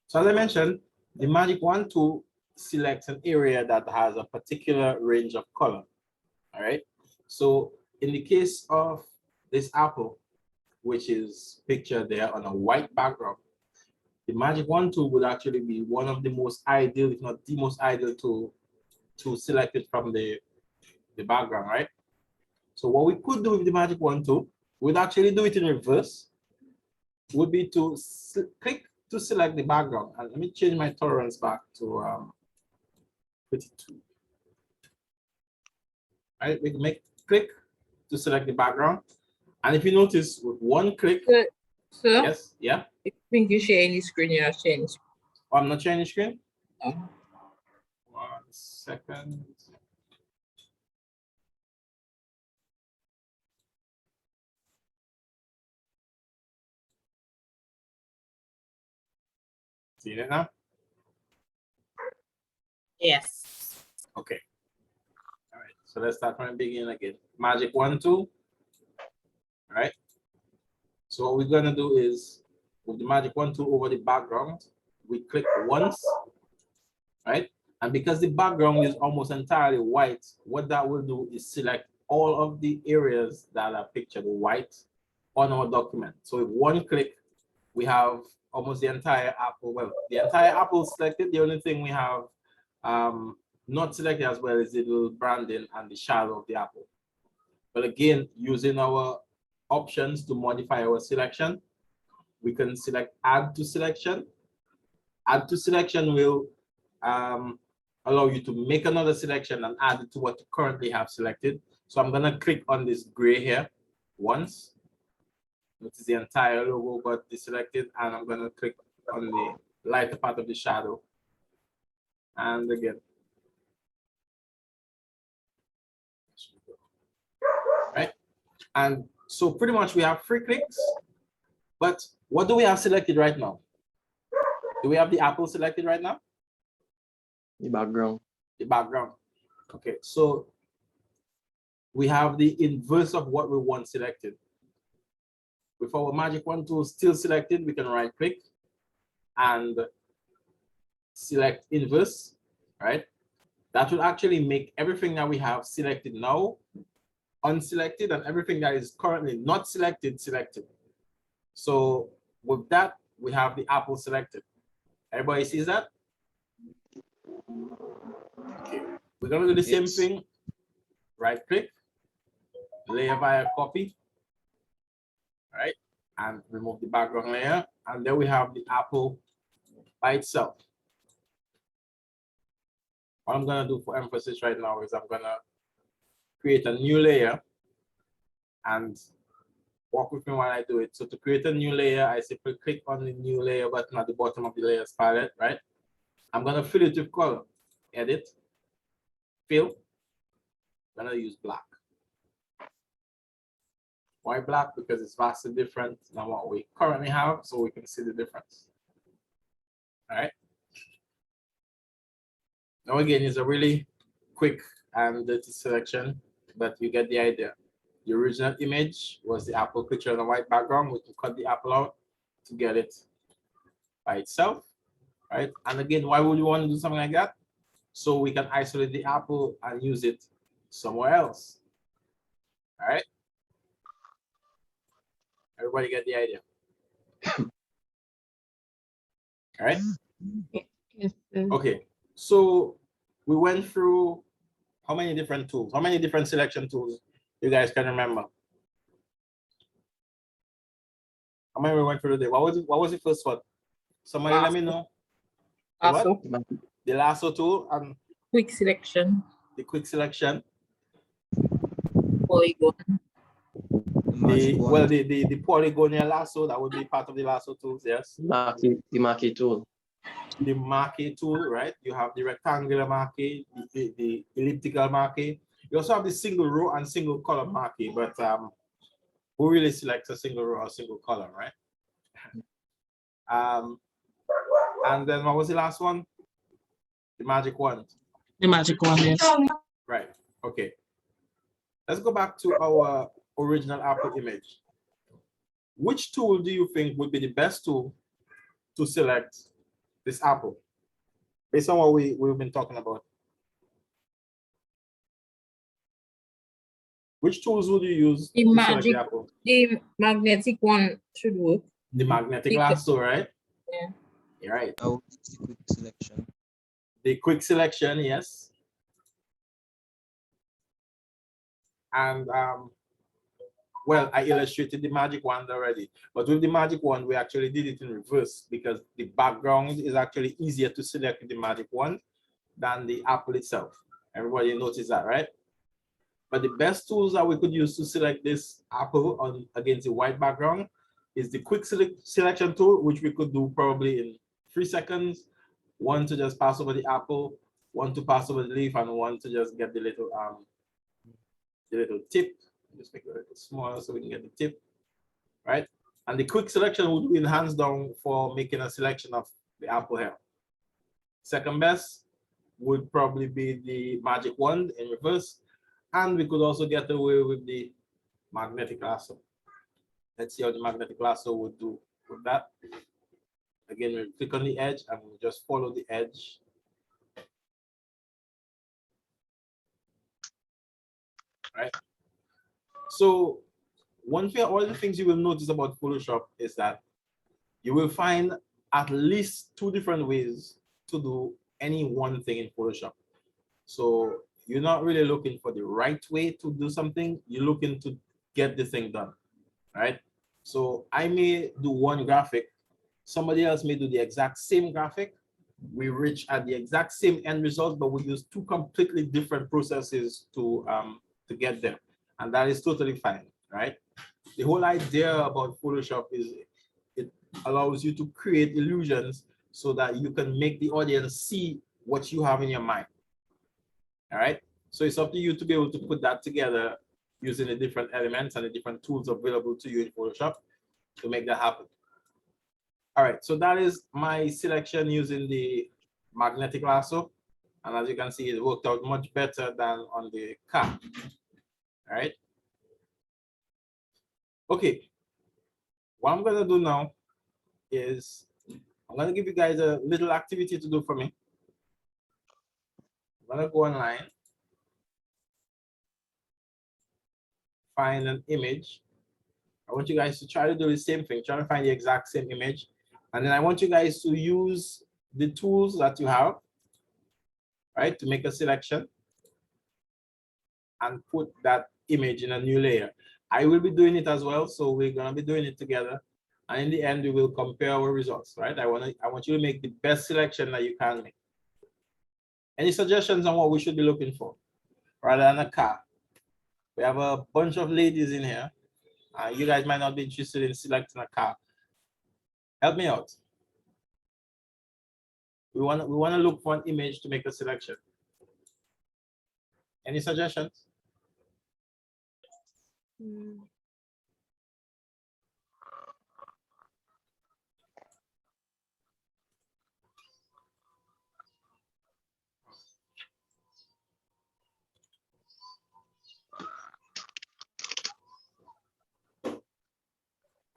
So as I mentioned, the magic wand tool selects an area that has a particular range of color. All right. So in the case of this apple, which is pictured there on a white background, the magic wand tool would actually be one of the most ideal, if not the most ideal tool to select it from the background, right? So what we could do with the magic wand tool, we'd actually do it in reverse, would be to click to select the background. And let me change my tolerance back to 22. All right, we can click to select the background. And if you notice, with one click, Sir? yes, yeah. I think you're sharing the screen, you're not sharing the screen. Oh, I'm not sharing the screen? No. 1 second. See it now? Yes. Okay. All right, so let's start from the beginning again. Magic wand tool. All right. So what we're gonna do is with the magic wand tool over the background, we click once, right? And because the background is almost entirely white, what that will do is select all of the areas that are pictured white on our document. So with one click, we have almost the entire apple. Well, the entire apple selected. The only thing we have not selected as well is the little branding and the shadow of the apple. But again, using our options to modify our selection, we can select add to selection. Add to selection will allow you to make another selection and add it to what you currently have selected. So I'm gonna click on this gray here once. Notice the entire logo got deselected, and I'm gonna click on the lighter part of the shadow. And again. Right? And so pretty much we have 3 clicks, but what do we have selected right now? Do we have the apple selected right now? The background. The background. Okay, so we have the inverse of what we want selected. With our magic wand tool still selected, we can right click and select inverse, right? That will actually make everything that we have selected now unselected, and everything that is currently not selected, selected. So with that, we have the apple selected. Everybody sees that? Okay, we're gonna do the same thing. Right click, layer via copy, right? And remove the background layer. And then we have the apple by itself. What I'm gonna do for emphasis right now is I'm gonna create a new layer and walk with me while I do it. So to create a new layer, I simply click on the new layer button at the bottom of the layers palette, right? I'm gonna fill it with color. Edit, fill. I'm gonna use black. Why black? Because it's vastly different than what we currently have, so we can see the difference. All right. Now again, it's a really quick and dirty selection, but you get the idea. The original image was the apple picture on a white background. We can cut the apple out to get it by itself, right? And again, why would you want to do something like that? So we can isolate the apple and use it somewhere else. All right. Everybody get the idea. All right. Yes, sir. Okay. So we went through how many different tools? How many different selection tools you guys can remember? How many we went through today? What was the first one? Somebody let me know. The what? Also, The lasso tool and quick selection, the quick selection. polygon. The polygonal lasso, that would be part of the lasso tools, yes. The marquee tool. The marquee tool, right? You have the rectangular marquee, the elliptical marquee. You also have the single row and single column marquee, but who really selects a single row or single column, right? And then what was the last one? The magic wand. The magic one, yes. Right. Okay. Let's go back to our original apple image. Which tool do you think would be the best tool to select this apple, based on what we've been talking about. Which tools would you use The to select the magic, apple? the magnetic one should work. The magnetic Because- lasso, right? Yeah. You're right. I would use the quick selection. The quick selection, yes. And well, I illustrated the magic wand already, but with the magic wand, we actually did it in reverse because the background is actually easier to select with the magic wand than the apple itself. Everybody notice that, right? But the best tools that we could use to select this apple on against a white background is the quick selection tool, which we could do probably in 3 seconds. One to just pass over the apple, one to pass over the leaf, and one to just get the little tip. Just make it a little smaller so we can get the tip, right? And the quick selection would be hands down for making a selection of the apple here. Second best would probably be the magic wand in reverse. And we could also get away with the magnetic lasso. Let's see how the magnetic lasso would do with that. Again, we click on the edge and we just follow the edge. Right. So one thing, all the things you will notice about Photoshop is that you will find at least 2 different ways to do any one thing in Photoshop. So you're not really looking for the right way to do something, you're looking to get the thing done, right? So I may do one graphic, somebody else may do the exact same graphic, we reach at the exact same end result, but we use 2 completely different processes to get there. And that is totally fine, right? The whole idea about Photoshop is it allows you to create illusions so that you can make the audience see what you have in your mind. All right, so it's up to you to be able to put that together using the different elements and the different tools available to you in Photoshop to make that happen. All right, so that is my selection using the magnetic lasso. And as you can see, it worked out much better than on the car. All right. Okay, what I'm gonna do now is I'm gonna give you guys a little activity to do for me. I'm gonna go online, find an image. I want you guys to try to do the same thing, try to find the exact same image. And then I want you guys to use the tools that you have, right, to make a selection and put that image in a new layer. I will be doing it as well, so we're gonna be doing it together. And in the end, we will compare our results, right? I want you to make the best selection that you can make. Any suggestions on what we should be looking for rather than a car? We have a bunch of ladies in here. You guys might not be interested in selecting a car. Help me out. We want to look for an image to make a selection. Any suggestions?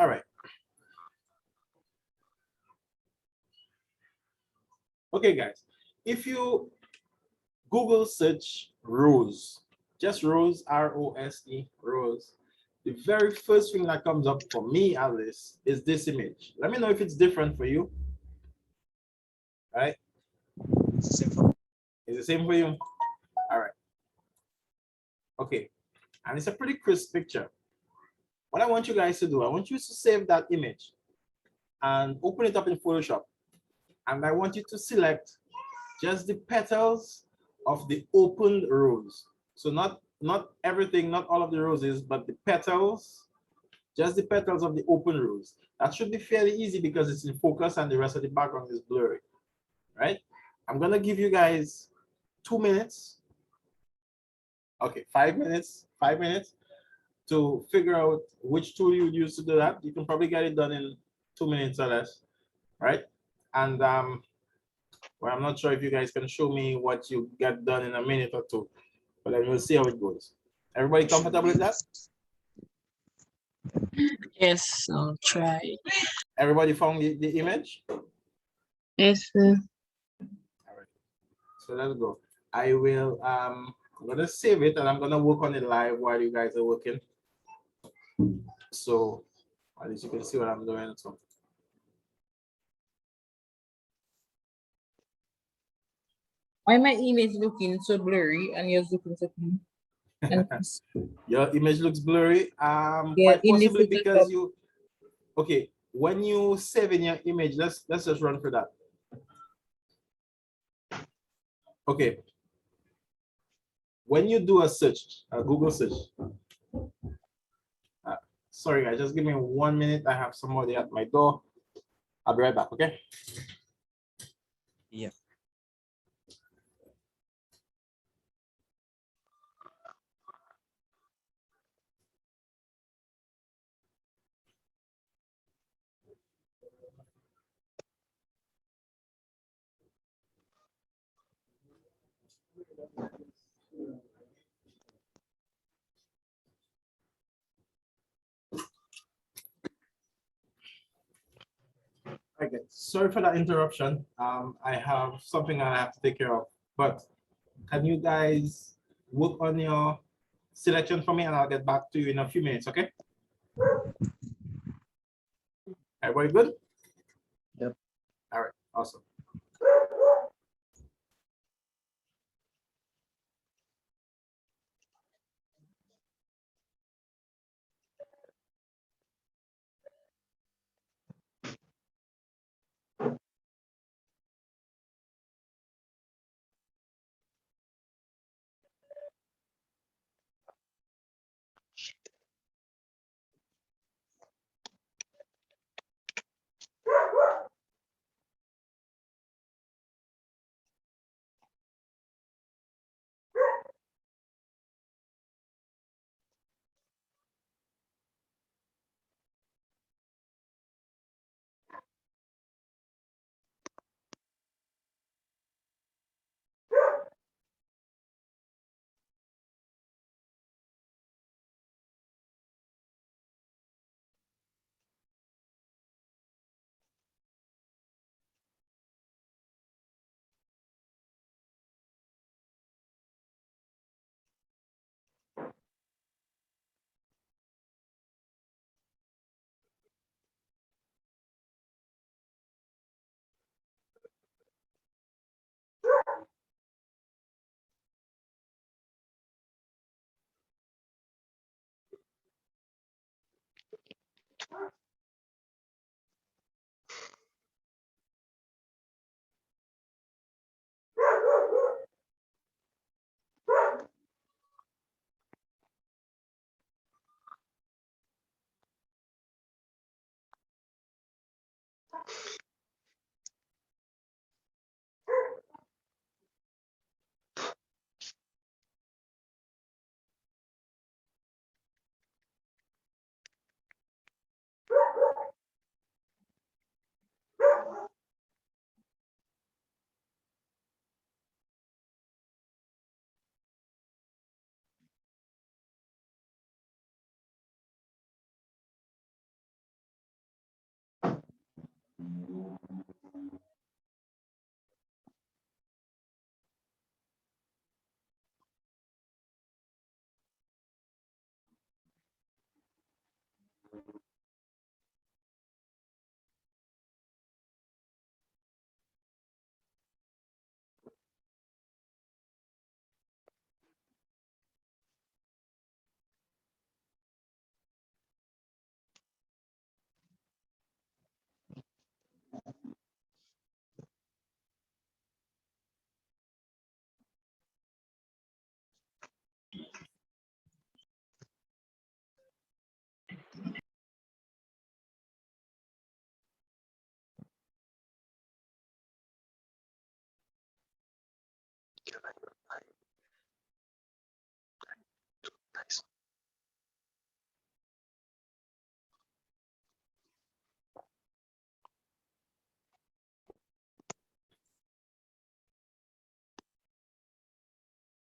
All right. Okay, guys, if you Google search rose, just rose, R-O-S-E, rose, the very first thing that comes up for me at least is this image. Let me know if it's different for you. Right? It's the same for Is the same for you? All right. Okay, and it's a pretty crisp picture. What I want you guys to do, I want you to save that image and open it up in Photoshop. And I want you to select just the petals of the opened rose. So not everything, not all of the roses, but the petals, just the petals of the open rose. That should be fairly easy because it's in focus and the rest of the background is blurry, right? I'm gonna give you guys 2 minutes. Okay, 5 minutes to figure out which tool you would use to do that. You can probably get it done in 2 minutes or less, right? And well, I'm not sure if you guys can show me what you get done in a minute or 2, but then we'll see how it goes. Everybody comfortable with that? Yes, I'll try. Everybody found the image? Yes, sir. All right. So let's go. I will I'm gonna save it and I'm gonna work on it live while you guys are working. So at least you can see what I'm doing. So Why my image looking so blurry and yours looking so clean? And your image looks blurry. yeah, Quite in the possibly because Photoshop. you okay. When you save in your image, let's just run through that. Okay. When you do a search, a Google search. Sorry guys, just give me 1 minute. I have somebody at my door. I'll be right back, okay? Yeah. Okay, sorry for that interruption. I have something I have to take care of, but can you guys work on your selection for me and I'll get back to you in a few minutes, okay? Everybody good? Yep. All right, awesome.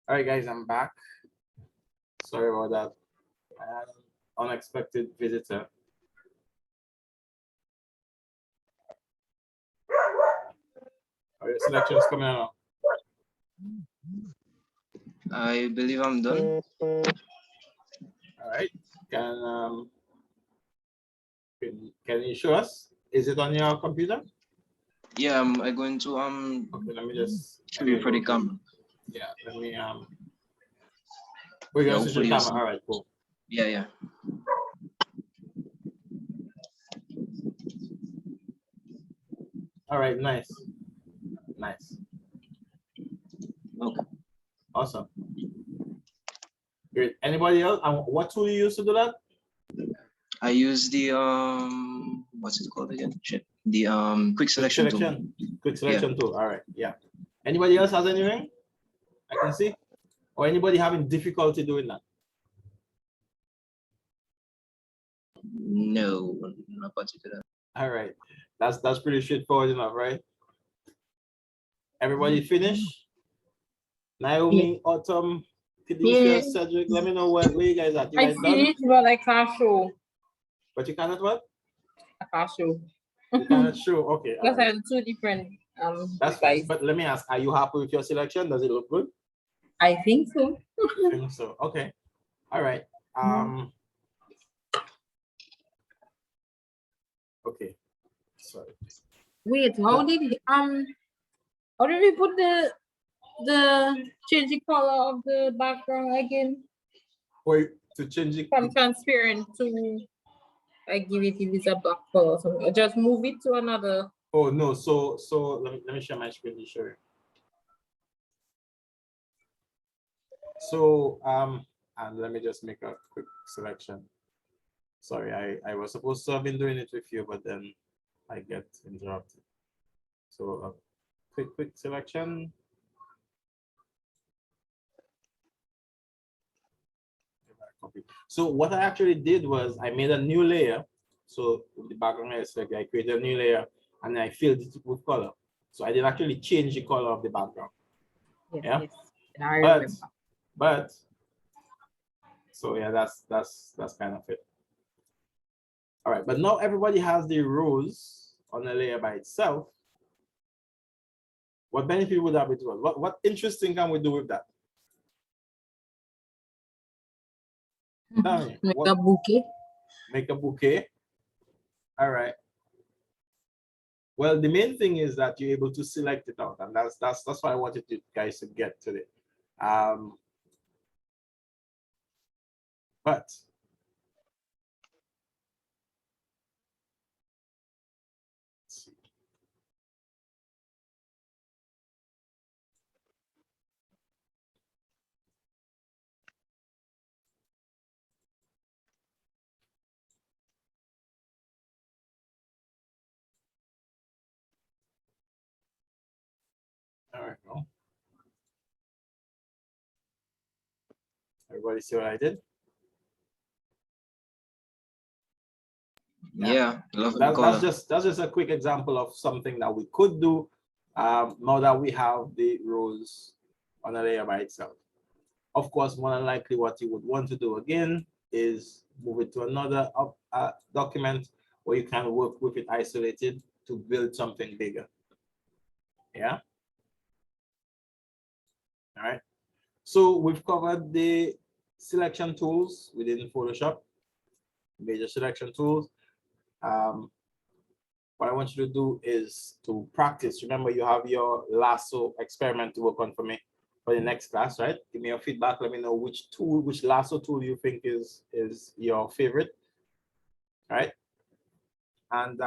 All right, guys, I'm back. Sorry about that. I had an unexpected visitor. Are your selections coming along? I believe I'm done. All right. Can you show us? Is it on your computer? Yeah, I'm going to Okay, let me just show you for the camera. yeah, let me we're Yeah, gonna switch the hopefully you'll camera. see. All right, cool. Yeah, yeah. All right, nice. Nice. Okay. Awesome. Great. Anybody else? And what tool you use to do that? I use the what's it called again? Shit. The quick selection tool. Quick selection tool. All right. Yeah. Anybody else has anything I can see? Or anybody having difficulty doing that? No, not particular. All right. That's pretty straightforward enough, right? Everybody finished? Naomi, Autumn, Kadisha, Yeah. Cedric, let me know where you guys at. You I guys done? finished, but I can't show. But you cannot what? I can't show. You cannot show. Okay. All Because right. I have two different That's fine. devices. But let me ask, are you happy with your selection? Does it look good? I think so. I think so. Okay. All right. Okay. Sorry. Wait, how did we put the change the color of the background again Wait, to change it. from transparent to I give it if it's a black color? So I just move it to another. Oh no, so let me share my screen to show you. So and let me just make a quick selection. Sorry, I was supposed to have been doing it with you, but then I get interrupted. So a quick selection. So what I actually did was I made a new layer. So with the background layer selected, I created a new layer and I filled it with color. So I did actually change the color of the background. Yes, Yeah. yes. And I remember. But so yeah, that's kind of it. All right, but now everybody has the rows on a layer by itself. What benefit would that be to us? What interesting can we do with that? Tell me, Make a bouquet. make a bouquet. All right. Well, the main thing is that you're able to select it out, and that's why I wanted you guys to get today. But let's see. All right, well, everybody see what I did? Yeah, love the That's color. just a quick example of something that we could do now that we have the rows on a layer by itself. Of course, more than likely what you would want to do again is move it to another document where you can work with it isolated to build something bigger. Yeah. All right. So we've covered the selection tools within Photoshop, major selection tools. What I want you to do is to practice. Remember, you have your Lasso experiment to work on for me for the next class, right? Give me your feedback. Let me know which tool, which Lasso tool you think is your favorite, right? And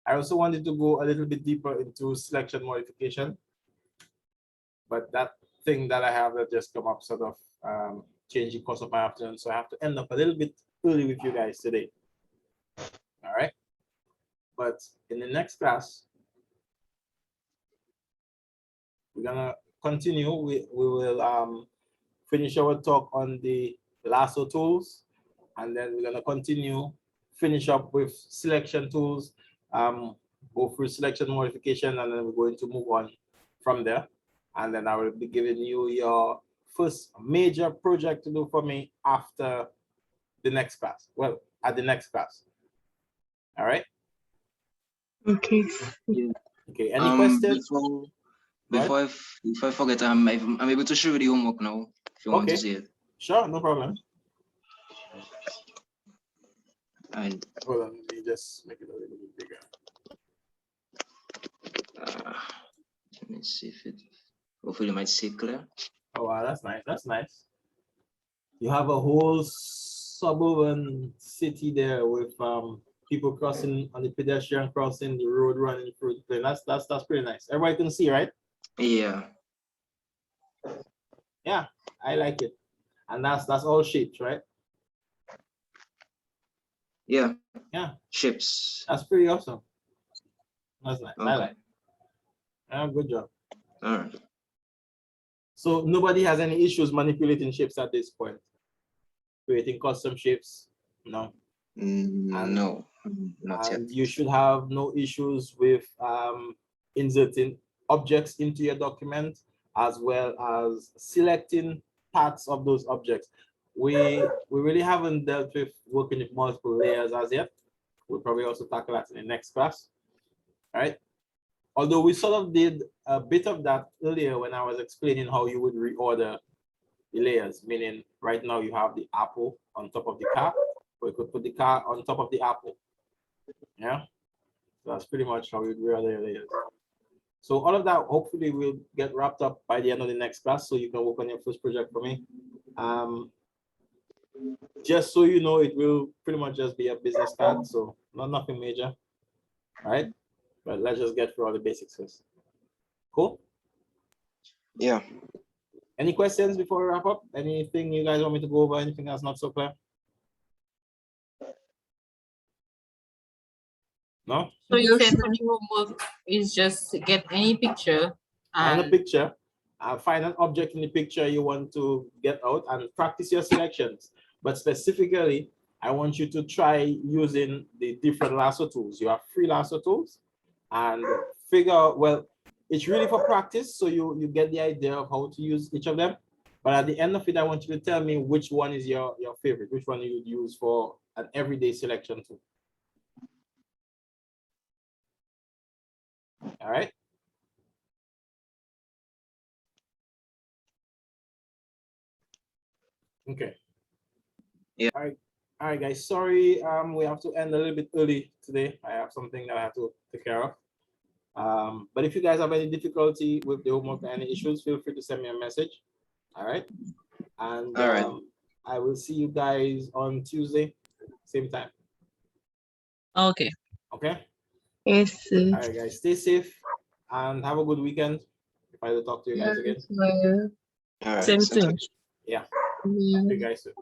I also wanted to go a little bit deeper into selection modification, but that thing that I have that just come up sort of changed the course of my afternoon, so I have to end up a little bit early with you guys today. All right, but in the next class, we're gonna continue. We will finish our talk on the Lasso tools, and then we're gonna continue, finish up with selection tools, go through selection modification, and then we're going to move on from there. And then I will be giving you your first major project to do for me after the next class. Well, at the next class. All right. Okay. Okay, any questions? If I forget, I'm able to show you the homework now. If you want to Okay. see it. Sure, no problem. And Hold on, let me just make it a little bit bigger. let me see if it. Hopefully, you might see it clear. Oh wow, that's nice. That's nice. You have a whole suburban city there with people crossing on the pedestrian crossing, the road running through the plane. That's pretty nice. Everybody can see, right? Yeah. Yeah, I like it. And that's all shapes, right? Yeah. Yeah. Ships. That's pretty awesome. That's nice. I Okay. like it. Yeah, good job. All right. So nobody has any issues manipulating shapes at this point. Creating custom shapes, no. No, not yet. And you should have no issues with inserting objects into your document, as well as selecting parts of those objects. We really haven't dealt with working with multiple layers as yet. We'll probably also tackle that in the next class. All right. Although we sort of did a bit of that earlier when I was explaining how you would reorder the layers, meaning right now you have the apple on top of the car, or you could put the car on top of the apple. Yeah, so that's pretty much how you'd reorder your layers. So all of that hopefully will get wrapped up by the end of the next class, so you can work on your first project for me. Just so you know, it will pretty much just be a business card, so nothing major. All right, but let's just get through all the basics first. Cool. Yeah. Any questions before we wrap up? Anything you guys want me to go over? Anything that's not so clear? No? So you said the homework is just get any picture Find a and picture, find an object in the picture you want to get out and practice your selections. But specifically, I want you to try using the different lasso tools. You have 3 lasso tools and figure out, well, it's really for practice, so you get the idea of how to use each of them. But at the end of it, I want you to tell me which one is your favorite, which one you would use for an everyday selection tool. All right. Okay. Yeah. All right, guys. Sorry, we have to end a little bit early today. I have something that I have to take care of. But if you guys have any difficulty with the homework or any issues, feel free to send me a message. All right. And All right. I will see you guys on Tuesday, same time. okay. Okay. Yes. All right, guys. Stay safe and have a good weekend. If I don't talk to you guys again. All right. Same sounds thing. good. Yeah. See you guys soon.